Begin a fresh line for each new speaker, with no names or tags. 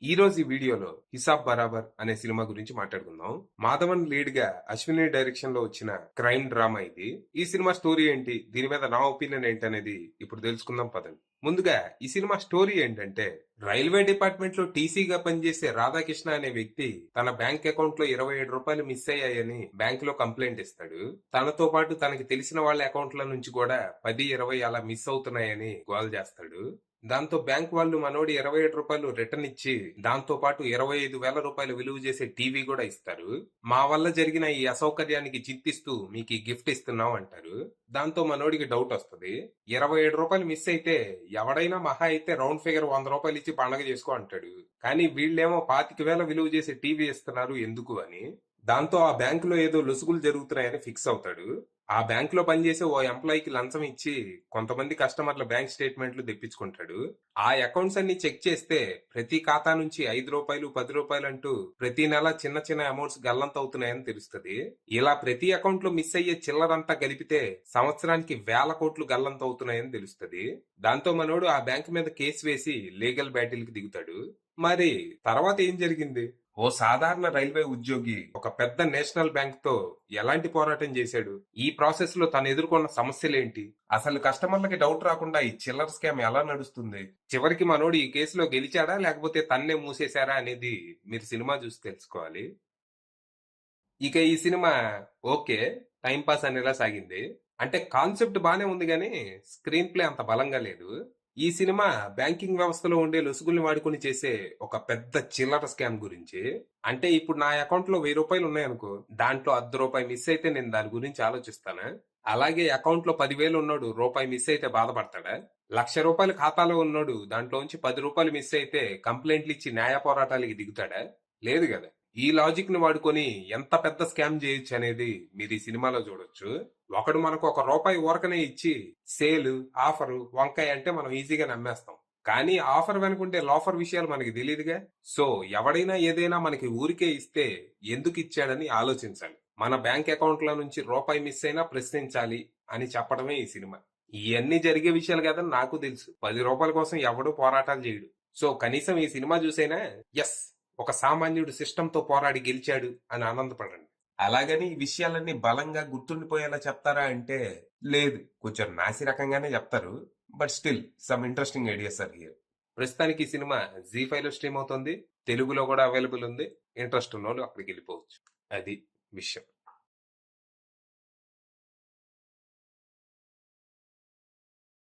ఈ రోజు ఈ వీడియోలో హిసాబ్ బరాబర్ అనే సినిమా గురించి మాట్లాడుకుందాం. మాధవన్ లీడ్ గా అశ్విని డైరెక్షన్ లో వచ్చిన క్రైమ్ డ్రామా ఇది. ఈ సినిమా స్టోరీ ఏంటి, దీని మీద నా ఒపీనియన్ ఏంటి అనేది ఇప్పుడు తెలుసుకుందాం పదండి. ముందుగా ఈ సినిమా స్టోరీ ఏంటంటే, రైల్వే డిపార్ట్మెంట్ లో టీసీగా పనిచేసే రాధాకృష్ణ అనే వ్యక్తి తన బ్యాంక్ అకౌంట్ లో 27 రూపాయలు మిస్ అయ్యాయని బ్యాంక్ లో కంప్లైంట్ ఇస్తాడు. తనతో పాటు తనకి తెలిసిన వాళ్ళ అకౌంట్ల నుంచి కూడా 10-20 అలా మిస్ అవుతున్నాయని గోల్ చేస్తాడు. దాంతో బ్యాంక్ వాళ్ళు మనోడి 27 రూపాయలు రిటర్న్ ఇచ్చి దాంతో పాటు 25,000 రూపాయలు విలువ చేసే టీవీ కూడా ఇస్తారు. మా వల్ల జరిగిన ఈ అసౌకర్యానికి చింతిస్తూ మీకు ఈ గిఫ్ట్ ఇస్తున్నాం అంటారు. దాంతో మనోడికి డౌట్ వస్తుంది. 27 రూపాయలు మిస్ అయితే ఎవడైనా మహా అయితే రౌండ్ ఫిగర్ 100 రూపాయలు ఇచ్చి పండగ చేసుకో అంటాడు. కానీ వీళ్ళేమో 25,000 విలువ చేసే టీవీ ఇస్తున్నారు ఎందుకు అని. దాంతో ఆ బ్యాంకులో ఏదో లొసుగులు జరుగుతున్నాయని ఫిక్స్ అవుతాడు. ఆ బ్యాంక్ లో పనిచేసే ఓ ఎంప్లాయీకి లంచం ఇచ్చి కొంతమంది కస్టమర్ల బ్యాంక్ స్టేట్మెంట్లు తెప్పించుకుంటాడు. ఆ అకౌంట్స్ అన్ని చెక్ చేస్తే ప్రతి ఖాతా నుంచి 5 రూపాయలు 10 రూపాయలు అంటూ ప్రతి నెల చిన్న చిన్న అమౌంట్స్ గల్లంత అవుతున్నాయని తెలుస్తుంది. ఇలా ప్రతి అకౌంట్ లో మిస్ అయ్యే చిల్లరంతా కలిపితే సంవత్సరానికి వేల కోట్లు గల్లంత అవుతున్నాయని తెలుస్తుంది. దాంతో మనోడు ఆ బ్యాంక్ మీద కేసు వేసి లీగల్ బ్యాటిల్ కి దిగుతాడు. మరి తర్వాత ఏం జరిగింది? ఓ సాధారణ రైల్వే ఉద్యోగి ఒక పెద్ద నేషనల్ బ్యాంక్ తో ఎలాంటి పోరాటం చేశాడు, ఈ ప్రాసెస్ లో తను ఎదుర్కొన్న సమస్యలేంటి, అసలు కస్టమర్లకి డౌట్ రాకుండా ఈ చిల్లర్ స్కామ్ ఎలా నడుస్తుంది, చివరికి మనోడు ఈ కేసులో గెలిచాడా లేకపోతే తన్నే మూసేశారా అనేది మీరు సినిమా చూసి తెలుసుకోవాలి. ఇక ఈ సినిమా ఓకే, టైం పాస్ అనేలా సాగింది. అంటే కాన్సెప్ట్ బానే ఉంది గానీ స్క్రీన్ ప్లే అంత బలంగా లేదు. ఈ సినిమా బ్యాంకింగ్ వ్యవస్థలో ఉండే లొసుగుల్ని వాడుకొని చేసే ఒక పెద్ద చిల్లర స్కామ్ గురించి. అంటే ఇప్పుడు నా అకౌంట్ లో 1000 రూపాయలు ఉన్నాయనుకో, దాంట్లో రూపాయి మిస్ అయితే నేను దాని గురించి ఆలోచిస్తానా? అలాగే అకౌంట్ లో 10,000 ఉన్నాడు రూపాయి మిస్ అయితే బాధపడతాడా? 1,00,000 రూపాయలు ఖాతాలో ఉన్నాడు దాంట్లోంచి 10 రూపాయలు మిస్ అయితే కంప్లైంట్లు ఇచ్చి న్యాయ పోరాటాలకి దిగుతాడా? లేదు కదా. ఈ లాజిక్ ని వాడుకొని ఎంత పెద్ద స్కామ్ చేయొచ్చు అనేది మీరు ఈ సినిమాలో చూడొచ్చు. ఒకడు మనకు రూపాయి ఊరకనే ఇచ్చి సేల్, ఆఫర్, వంకాయ అంటే మనం ఈజీగా నమ్మేస్తాం. కానీ ఆఫర్ వెనుకుంటే లోఫర్ విషయాలు మనకి తెలియదుగా. సో ఎవడైనా ఏదైనా మనకి ఊరికే ఇస్తే ఎందుకు ఇచ్చాడని ఆలోచించాలి. మన బ్యాంక్ అకౌంట్ లో నుంచి రూపాయి మిస్ అయినా ప్రశ్నించాలి అని చెప్పడమే ఈ సినిమా. ఇవన్నీ జరిగే విషయాలు కదని నాకు తెలుసు. 10 రూపాయల కోసం ఎవడూ పోరాటాలు చేయడు. సో కనీసం ఈ సినిమా చూసైనా ఎస్, ఒక సామాన్యుడు సిస్టమ్ తో పోరాడి గెలిచాడు అని ఆనందపడండి. అలాగని ఈ విషయాలన్నీ బలంగా గుర్తుండిపోయేలా చెప్తారా అంటే లేదు, కొంచెం నాసి రకంగానే చెప్తారు. But still some interesting ideas are here. ప్రస్తుతానికి ఈ సినిమా జీ5 లో స్ట్రీమ్ అవుతుంది, తెలుగులో కూడా అవైలబుల్ ఉంది. ఇంట్రెస్ట్ ఉన్న వాళ్ళు అక్కడికి వెళ్ళిపోవచ్చు. అది విషయం.